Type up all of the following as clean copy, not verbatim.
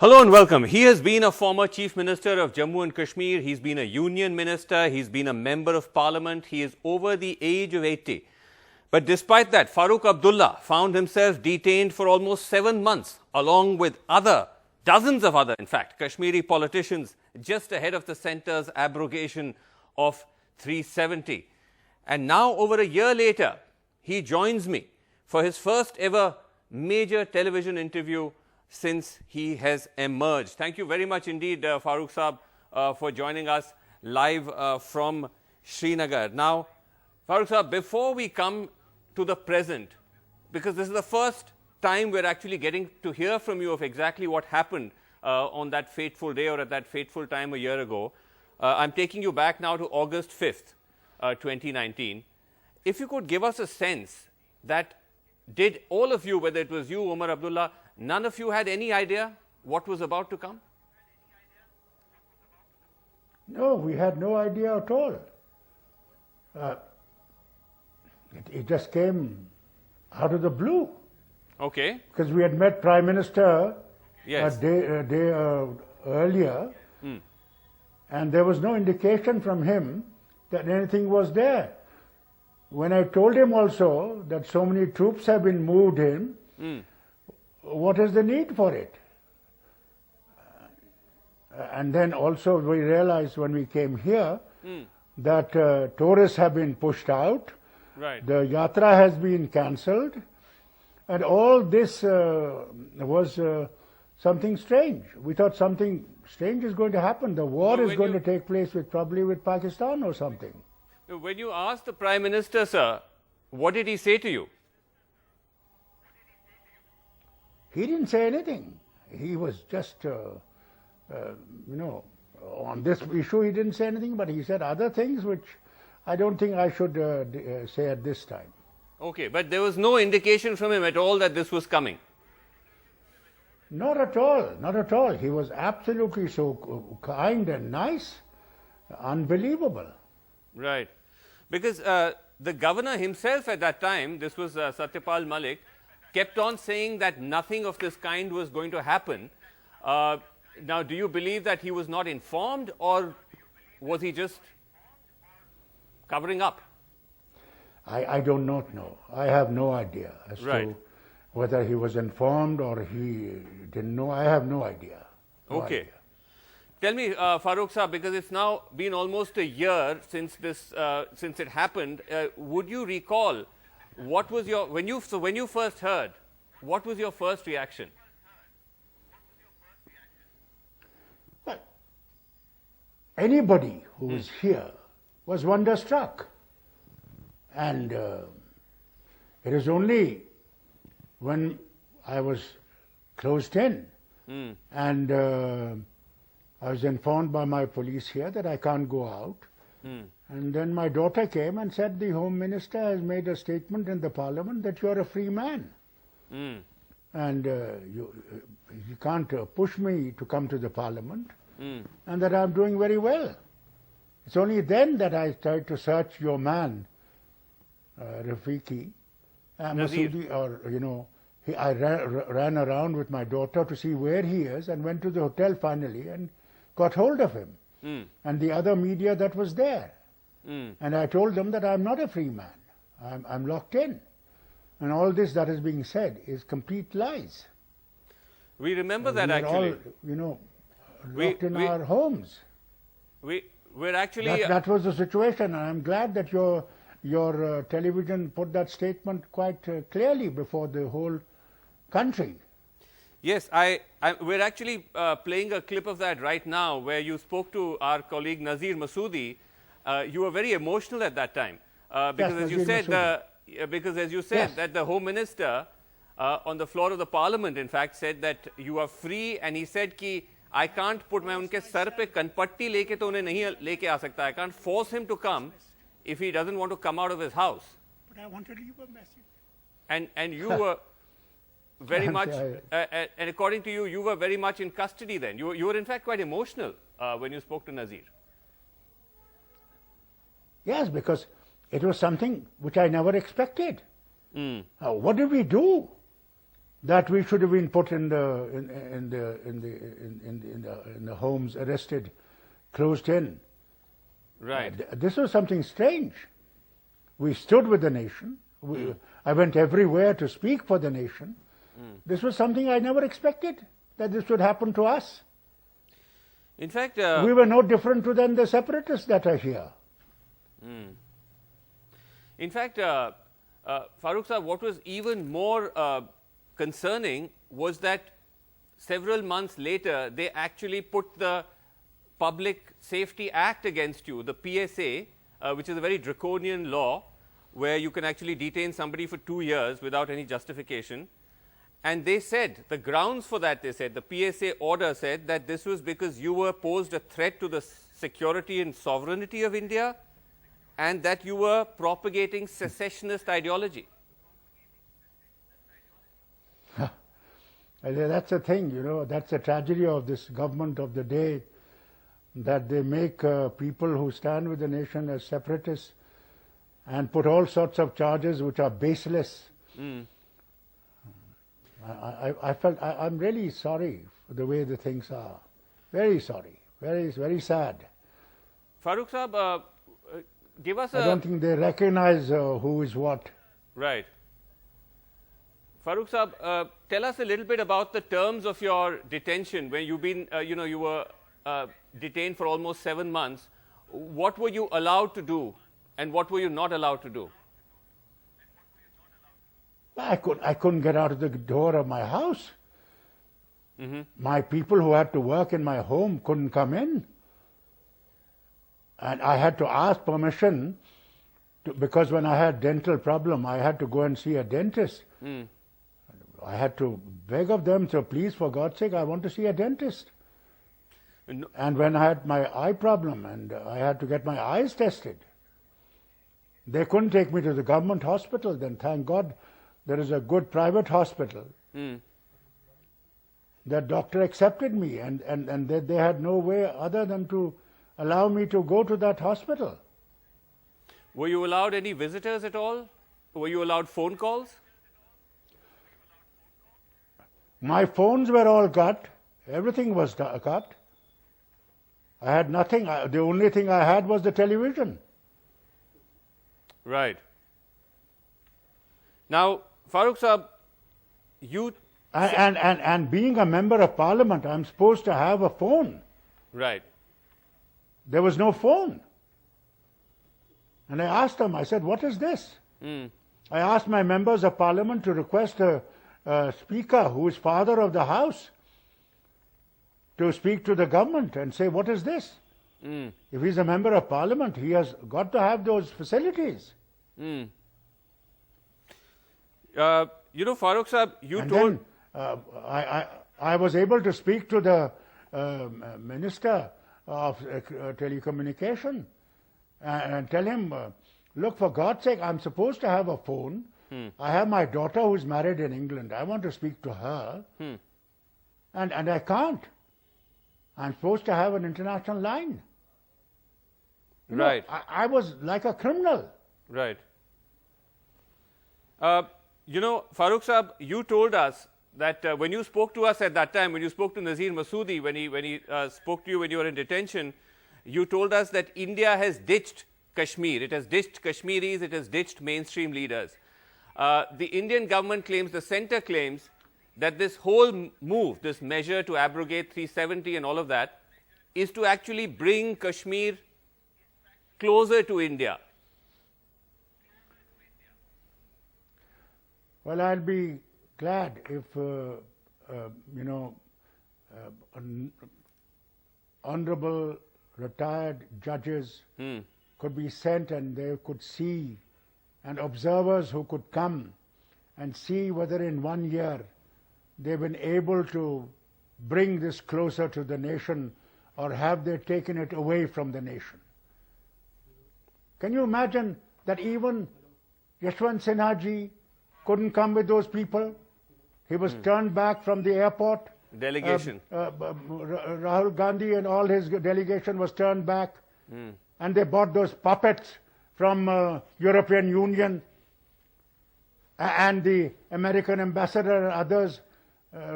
Hello and welcome. He has been a former Chief Minister of Jammu and Kashmir. He's been a Union Minister. He's been a Member of Parliament. He is over the age of 80. But despite that, Farooq Abdullah found himself detained for almost 7 months, along with dozens of other, in fact, Kashmiri politicians, just ahead of the centre's abrogation of 370. And now, over a year later, he joins me for his first ever major television interview since he has emerged. Thank you very much indeed, Farooq Saab, for joining us live from Srinagar. Now, Farooq Saab, before we come to the present, because this is the first time we're actually getting to hear from you of exactly what happened on that fateful day or at that fateful time a year ago, I'm taking you back now to August 5th, 2019. If you could give us a sense that did all of you, whether it was you, Omar Abdullah, none of you had any idea what was about to come? No, we had no idea at all. It just came out of the blue. Okay. Because we had met Prime Minister Yes. a day earlier, and there was no indication from him that anything was there. When I told him also that so many troops have been moved in, what is the need for it? And then also we realized when we came here that tourists have been pushed out, Right. the yatra has been cancelled, and all this was something strange. We thought something strange is going to happen. The war is going to take place probably with Pakistan or something. When you asked the Prime Minister, sir, what did he say to you? He didn't say anything. He was just, on this issue he didn't say anything, but he said other things which I don't think I should say at this time. Okay, but there was no indication from him at all that this was coming. Not at all, not at all. He was absolutely so kind and nice, unbelievable. Right. Because the governor himself at that time, this was Satyapal Malik, kept on saying that nothing of this kind was going to happen. Now, do you believe that he was not informed, or was he just covering up? I do not know. I have no idea as to whether he was informed or he didn't know. I have no idea. No Okay. idea. Tell me, Farooq Saab, because it's now been almost a year since this, since it happened. Would you recall what was your when you first heard? What was your first reaction? Well, anybody who was here was wonderstruck, and it is only when I was closed in and I was informed by my police here that I can't go out. And then my daughter came and said the Home Minister has made a statement in the Parliament that you are a free man. And you can't push me to come to the Parliament, and that I'm doing very well. It's only then that I tried to search your man, Rafiqi, Masoodi, or, I ran around with my daughter to see where he is and went to the hotel finally and got hold of him and the other media that was there. And I told them that I'm not a free man. I'm locked in. And all this that is being said is complete lies. We remember that actually. All, locked in our homes. We're actually... That was the situation, and I'm glad that your television put that statement quite clearly before the whole country. Yes, we're actually playing a clip of that right now where you spoke to our colleague Nazir Masoodi. You were very emotional at that time because, yes, as you said, that the Home Minister on the floor of the Parliament, in fact, said that you are free, and he said कि I can't put मैं उनके sir पे कनपट्टी लेके तो उन्हें नहीं लेके आ सकता. I can't force him to come if he doesn't want to come out of his house. But I wanted to leave a message. And you were very much, and according to you, you were very much in custody then. You were in fact quite emotional when you spoke to Nazir. Yes, because it was something which I never expected. What did we do? that we should have been put in the homes, arrested, closed in. Right. This was something strange. We stood with the nation. I went everywhere to speak for the nation. This was something I never expected, that this would happen to us. In fact, we were no different than the separatists that are here. In fact, Farooq Sahab, what was even more concerning was that several months later, they actually put the Public Safety Act against you, the PSA, which is a very draconian law where you can actually detain somebody for 2 years without any justification. And they said, the grounds for that, they said, the PSA order said that this was because you were posed a threat to the security and sovereignty of India and that you were propagating secessionist ideology. That's the thing, you know, that's the tragedy of this government of the day, that they make people who stand with the nation as separatists and put all sorts of charges which are baseless. I felt, I'm really sorry for the way the things are. Very sorry. Very, very sad. Farooq Sahab, give us I don't think they recognize who is what. Right. Farooq Sahab, tell us a little bit about the terms of your detention when you've been, you were detained for almost 7 months. What were you allowed to do and what were you not allowed to do? I couldn't get out of the door of my house. My people who had to work in my home couldn't come in. And I had to ask permission because when I had dental problem, I had to go and see a dentist. I had to beg of them, so please, for God's sake, I want to see a dentist. And when I had my eye problem and I had to get my eyes tested, they couldn't take me to the government hospital. Then thank God there is a good private hospital. That doctor accepted me and they had no way other than to allow me to go to that hospital. Were you allowed any visitors at all? Were you allowed phone calls? My phones were all cut. Everything was cut. I had nothing. The only thing I had was the television. Right. Now, Farooq Sahab, you... And being a member of parliament, I'm supposed to have a phone. Right. There was no phone. And I asked them, I said, what is this? I asked my members of parliament to request a speaker who is father of the house to speak to the government and say, what is this? If he's a member of parliament, he has got to have those facilities. Farooq Sahab, you and told... Then, I was able to speak to the Minister of Telecommunication and tell him, look, for God's sake, I'm supposed to have a phone. I have my daughter who's married in England. I want to speak to her. And I can't. I'm supposed to have an international line. Right. I was like a criminal. Right. Farooq Sahab, you told us that when you spoke to us at that time, when you spoke to Nazir Masoodi, when he spoke to you when you were in detention, you told us that India has ditched Kashmir. It has ditched Kashmiris, it has ditched mainstream leaders. The Indian government claims, the centre claims, that this whole move, this measure to abrogate 370 and all of that, is to actually bring Kashmir closer to India. Well, I'll be glad if, honorable retired judges could be sent and they could see, and observers who could come and see whether in 1 year they've been able to bring this closer to the nation or have they taken it away from the nation. Can you imagine that even Yashwant Sinha ji couldn't come with those people? He was turned back from the airport. Delegation. Rahul Gandhi and all his delegation was turned back. And they bought those puppets from European Union. and the American ambassador and others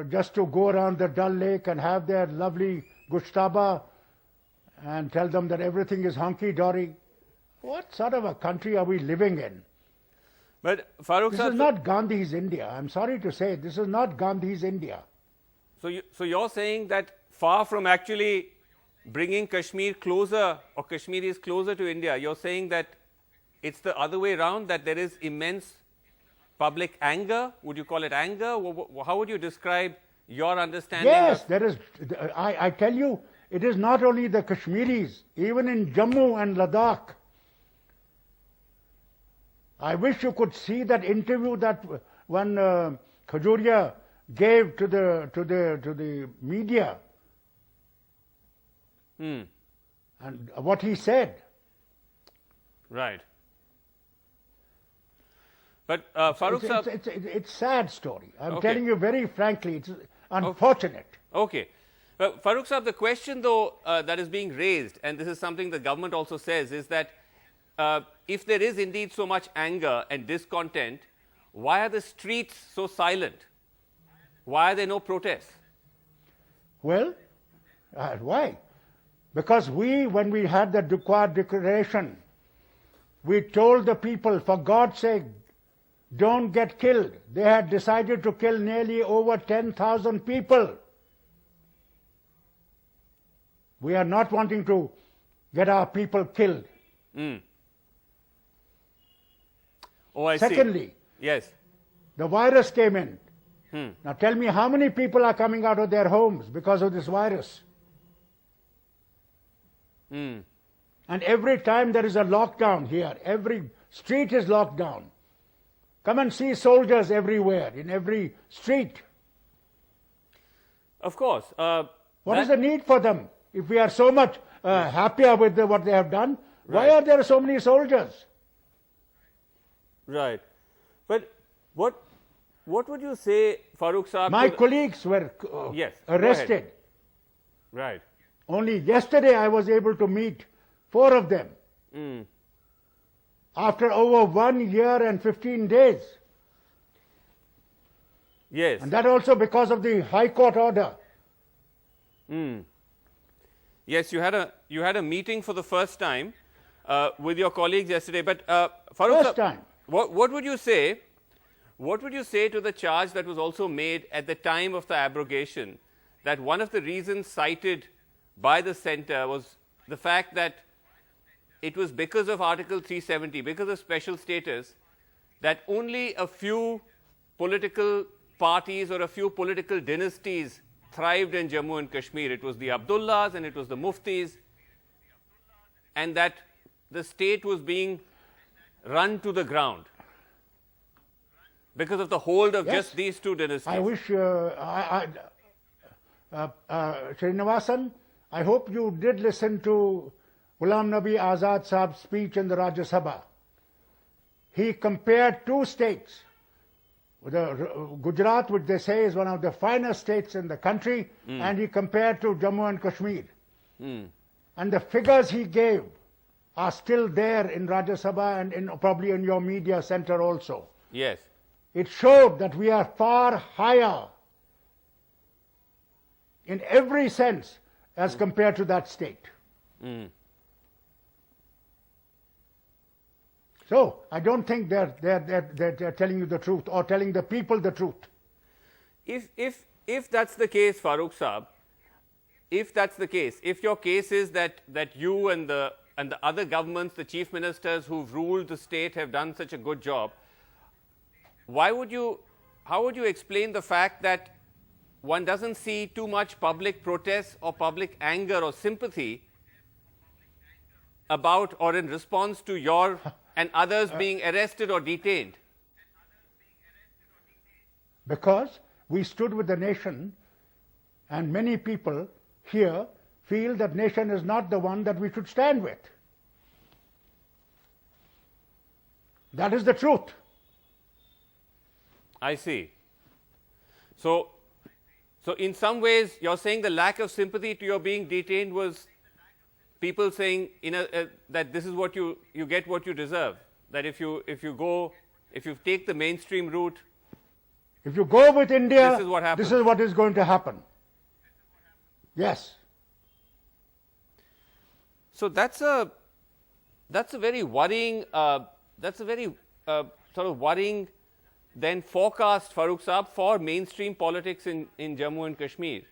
just to go around the Dal Lake and have their lovely gushtaba and tell them that everything is hunky-dory. What sort of a country are we living in? But Farooq This sir, is not Gandhi's India. I'm sorry to say, this is not Gandhi's India. so you're saying that far from actually bringing Kashmir closer, or Kashmiris closer to India, you're saying that it's the other way around, that there is immense public anger? Would you call it anger? How would you describe your understanding? Yes, there is. I tell you, it is not only the Kashmiris, even in Jammu and Ladakh. I wish you could see that interview that one Khajuria gave to the media, and what he said. Right. But Farooq sir, It's sad story. I'm Okay. telling you very frankly, it's unfortunate. okay. Well, Farooq sir, the question though that is being raised, and this is something the government also says, is that if there is indeed so much anger and discontent, why are the streets so silent? Why are there no protests? Well, why? Because when we had the Dukwar declaration, we told the people, for God's sake, don't get killed. They had decided to kill nearly over 10,000 people. We are not wanting to get our people killed. Oh, I see. Secondly, Yes. the virus came in. Now tell me how many people are coming out of their homes because of this virus? And every time there is a lockdown here, every street is locked down. Come and see soldiers everywhere, in every street. Of course. What is the need for them? If we are so much happier with what they have done, why Right. are there so many soldiers? Right. But what would you say, Farooq Saab? My colleagues were Yes, go ahead. arrested. Right. Only yesterday I was able to meet 4 of them. After over 1 year and 15 days. Yes. And that also because of the High Court order. Yes, you had a meeting for the first time with your colleagues yesterday. But Farooq First Saab, time. what would you say? What would you say to the charge that was also made at the time of the abrogation, that one of the reasons cited by the centre was the fact that it was because of Article 370, because of special status, that only a few political parties or a few political dynasties thrived in Jammu and Kashmir? It was the Abdullahs and it was the Muftis, and that the state was being run to the ground because of the hold of Yes. just these two dynasties. I wish, Srinivasan, I hope you did listen to Ghulam Nabi Azad Saab's speech in the Rajya Sabha. He compared 2 states. Gujarat, which they say is one of the finest states in the country, and he compared to Jammu and Kashmir. And the figures he gave are still there in Rajya Sabha and probably in your media center also. Yes. It showed that we are far higher in every sense as compared to that state. So I don't think they're telling you the truth or telling the people the truth. If that's the case, Farooq Saab, if that's the case, if your case is that you and the other governments, the chief ministers who've ruled the state have done such a good job, how would you explain the fact that one doesn't see too much public protest or public anger or sympathy about or in response to your and others being arrested or detained? Because we stood with the nation, and many people here feel that nation is not the one that we should stand with. That is the truth. I see. So in some ways, you're saying the lack of sympathy to your being detained was people saying that this is what you get what you deserve. That if you go If you take the mainstream route, if you go with India, this is what happens. This is what is going to happen. Yes. So that's a very worrying sort of worrying then forecast, Farooq Saab, for mainstream politics in Jammu and Kashmir.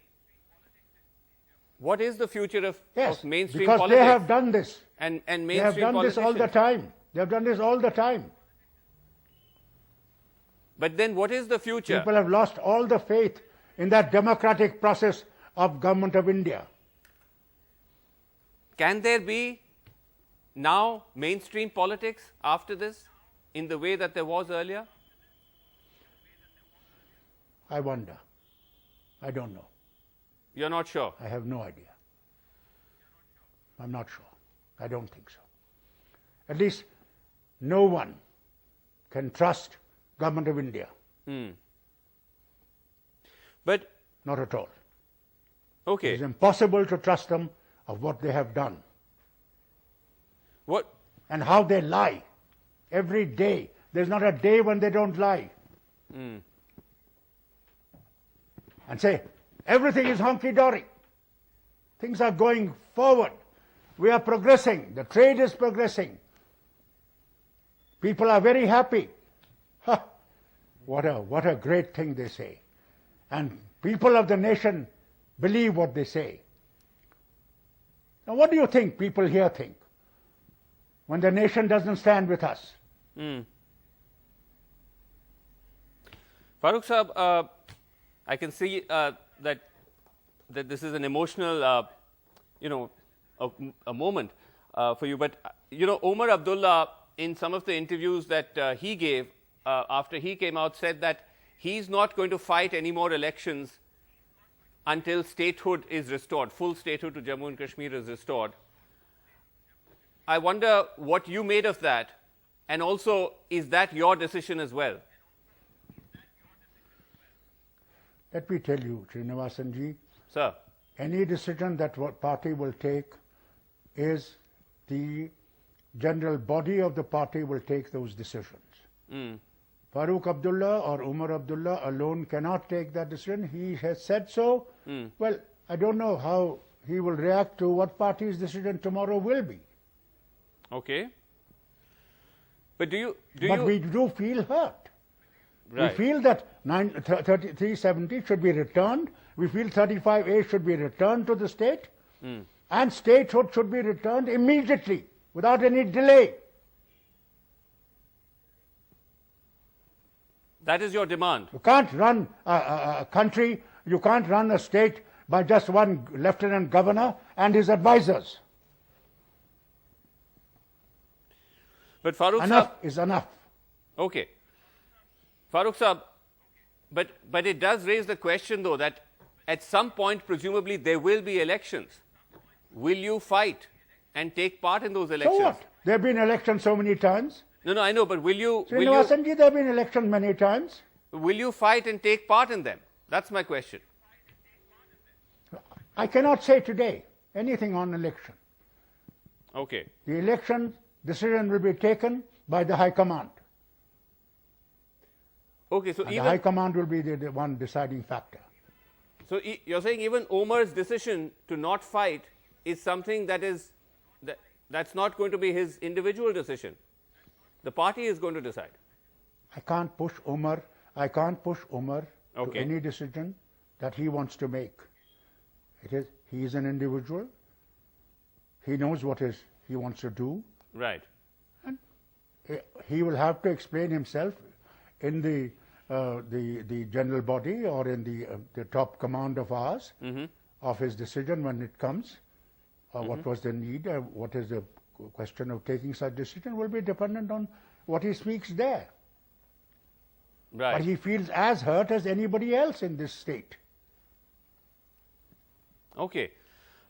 What is the future of mainstream because politics? They have done this. And mainstream they have done this all the time. They have done this all the time. But then what is the future? People have lost all the faith in that democratic process of Government of India. Can there be now mainstream politics after this in the way that there was earlier? I wonder. I don't know. You're not sure? I have no idea. I'm not sure. I don't think so. At least no one can trust Government of India. But not at all. Okay. It's impossible to trust them of what they have done. What? And how they lie. Every day. There's not a day when they don't lie. And say, everything is hunky-dory. Things are going forward. We are progressing. The trade is progressing. People are very happy. Huh. What a great thing they say. And people of the nation believe what they say. Now what do you think people here think when the nation doesn't stand with us? Farooq Saab, I can see that this is an emotional, a moment for you. But, Omar Abdullah, in some of the interviews that he gave after he came out, said that he's not going to fight any more elections until statehood is restored, full statehood to Jammu and Kashmir is restored. I wonder what you made of that, and also, is that your decision as well? Let me tell you, Srinivasanji, Sir. Any decision that what party will take is the general body of the party will take those decisions. Farooq Abdullah or Omar Abdullah alone cannot take that decision. He has said so. Well, I don't know how he will react to what party's decision tomorrow will be. Okay. But we do feel hurt. Right. We feel that 370 should be returned. We feel 35A should be returned to the state. And statehood should be returned immediately, without any delay. That is your demand. You can't run a country, you can't run a state by just one lieutenant governor and his advisors. But Farooq Enough Saab, is enough. Okay. Farooq Saab, but it does raise the question, though, that at some point, presumably, there will be elections. Will you fight and take part in those elections? So what? There have been elections so many times. No, I know, but will you... Srinivasanji, there have been elections many times. Will you fight and take part in them? That's my question. I cannot say today anything on election. Okay. The election decision will be taken by the High Command. Okay, so the High Command will be the one deciding factor. So you're saying even Omar's decision to not fight is something that's not going to be his individual decision. The party is going to decide. I can't push Omar. To any decision that he wants to make. He is an individual. He knows what he wants to do. Right. And he will have to explain himself in the general body or in the top command of ours of his decision when it comes. What was the need? What is the question of taking such decision will be dependent on what he speaks there. Right. But he feels as hurt as anybody else in this state. Okay.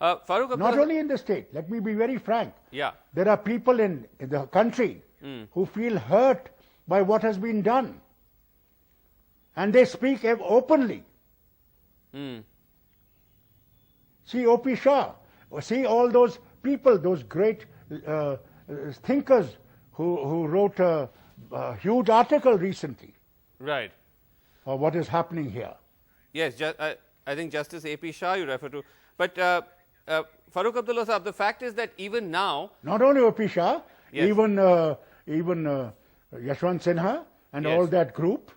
Farooq Abdullah, not only in the state, let me be very frank. Yeah. There are people in the country who feel hurt by what has been done. And they speak openly. See O.P. Shah, see all those people, those great thinkers who wrote a huge article recently Right. of what is happening here. Yes, I think Justice A.P. Shah you refer to. But Farooq Abdullah Sahab, the fact is that even now, Not only O.P. Shah, Yes. even Yashwant Sinha and Yes. all that group,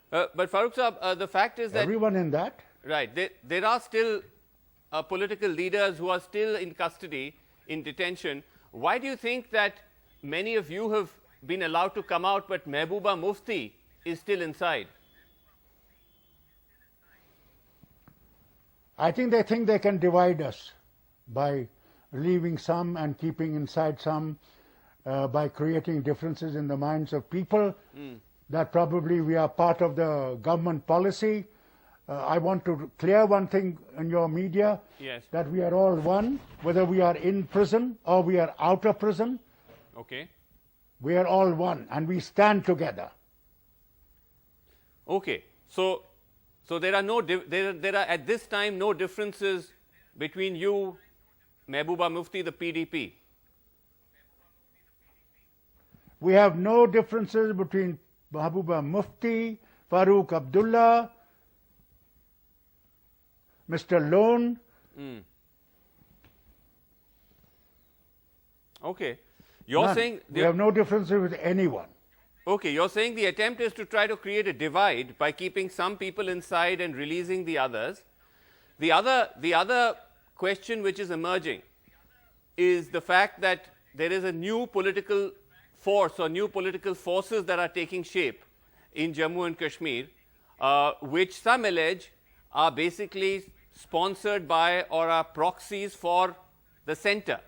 but Farooq Sahab, the fact is that everyone in that. right, there are still political leaders who are still in custody, in detention. Why do you think that many of you have been allowed to come out, but Mehbooba Mufti is still inside? I think they can divide us by relieving some and keeping inside some, by creating differences in the minds of people, that probably we are part of the government policy. I want to clear one thing in your media, Yes. that we are all one, whether we are in prison or we are out of prison, Okay. we are all one and we stand together. Okay. So there are there are at this time no differences between you, Mehbooba Mufti, the PDP. We have no differences between Mehbooba Mufti, Farooq Abdullah, Mr. Lone. Okay. You're None. saying we have no differences with anyone. okay, you're saying the attempt is to try to create a divide by keeping some people inside and releasing the others. The other question which is emerging is the fact that there is a new political force or new political forces that are taking shape in Jammu and Kashmir, which some allege are basically sponsored by or are proxies for the center.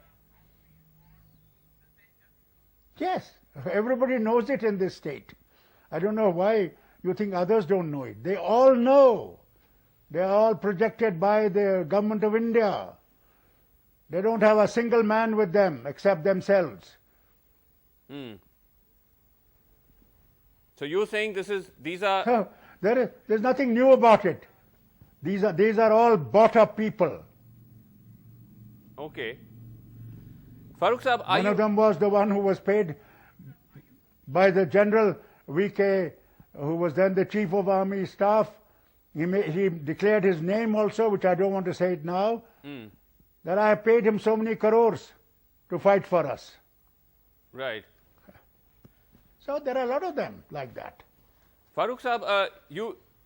Yes, everybody knows it in this state. I don't know why you think others don't know it. They all know. They are all projected by the government of India. They don't have a single man with them except themselves. So you're saying these are There's nothing new about it. These are all bought-up people. okay. Farooq Sahab, are One you of them was the one who was paid by the General VK, who was then the Chief of Army Staff. He declared his name also, which I don't want to say it now, that I have paid him so many crores to fight for us. right? So there are a lot of them like that. Farooq Sahab,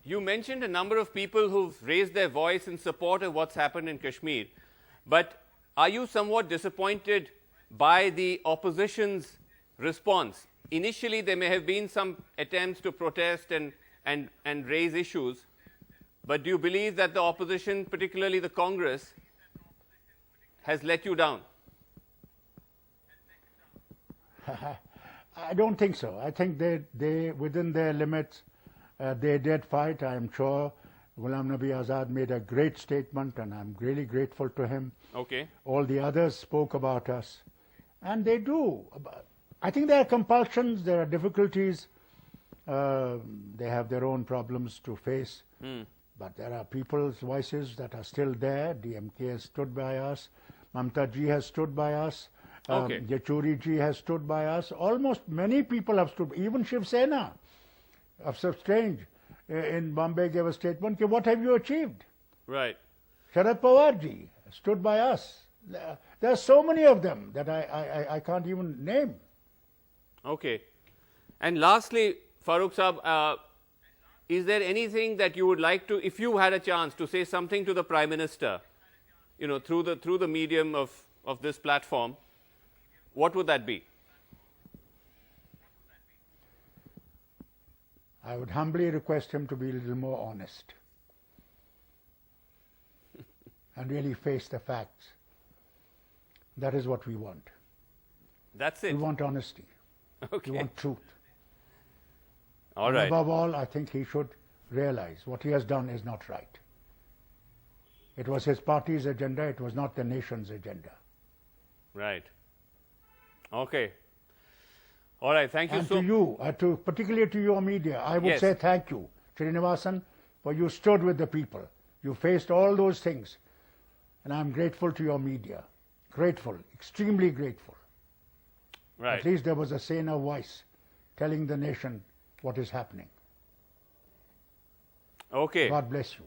you mentioned a number of people who've raised their voice in support of what's happened in Kashmir, but are you somewhat disappointed by the opposition's response? Initially, there may have been some attempts to protest and raise issues, but do you believe that the opposition, particularly the Congress, has let you down? I don't think so. I think they within their limits, they did fight. I am sure Ghulam Nabi Azad made a great statement, and I'm really grateful to him. Okay. All the others spoke about us, and they do. I think there are compulsions, there are difficulties. They have their own problems to face, but there are people's voices that are still there. DMK has stood by us. Mamta ji has stood by us. Okay. Yachuri ji has stood by us. Almost many people have stood. Even Shiv Sena of Strange in Bombay gave a statement, what have you achieved? Right. Sharad Pawar ji stood by us. There are so many of them that I can't even name. Okay. And lastly, Farooq Sahab, is there anything that you would like to, if you had a chance to say something to the Prime Minister, through the medium of this platform, what would that be? I would humbly request him to be a little more honest and really face the facts. That is what we want. That's it. We want honesty. Okay. We want truth. All And right. above all, I think he should realize what he has done is not right. It was his party's agenda, it was not the nation's agenda. Right. Okay. All right. Thank you And so to you, particularly to your media, I would Yes. say thank you, Srinivasan, for you stood with the people. You faced all those things. And I'm grateful to your media. Grateful, extremely grateful. Right. At least there was a saner voice telling the nation what is happening. Okay. God bless you.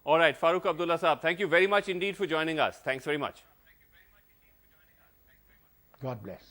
All right, Farooq Abdullah Saab, thank you very much indeed for joining us. Thanks very much. God bless.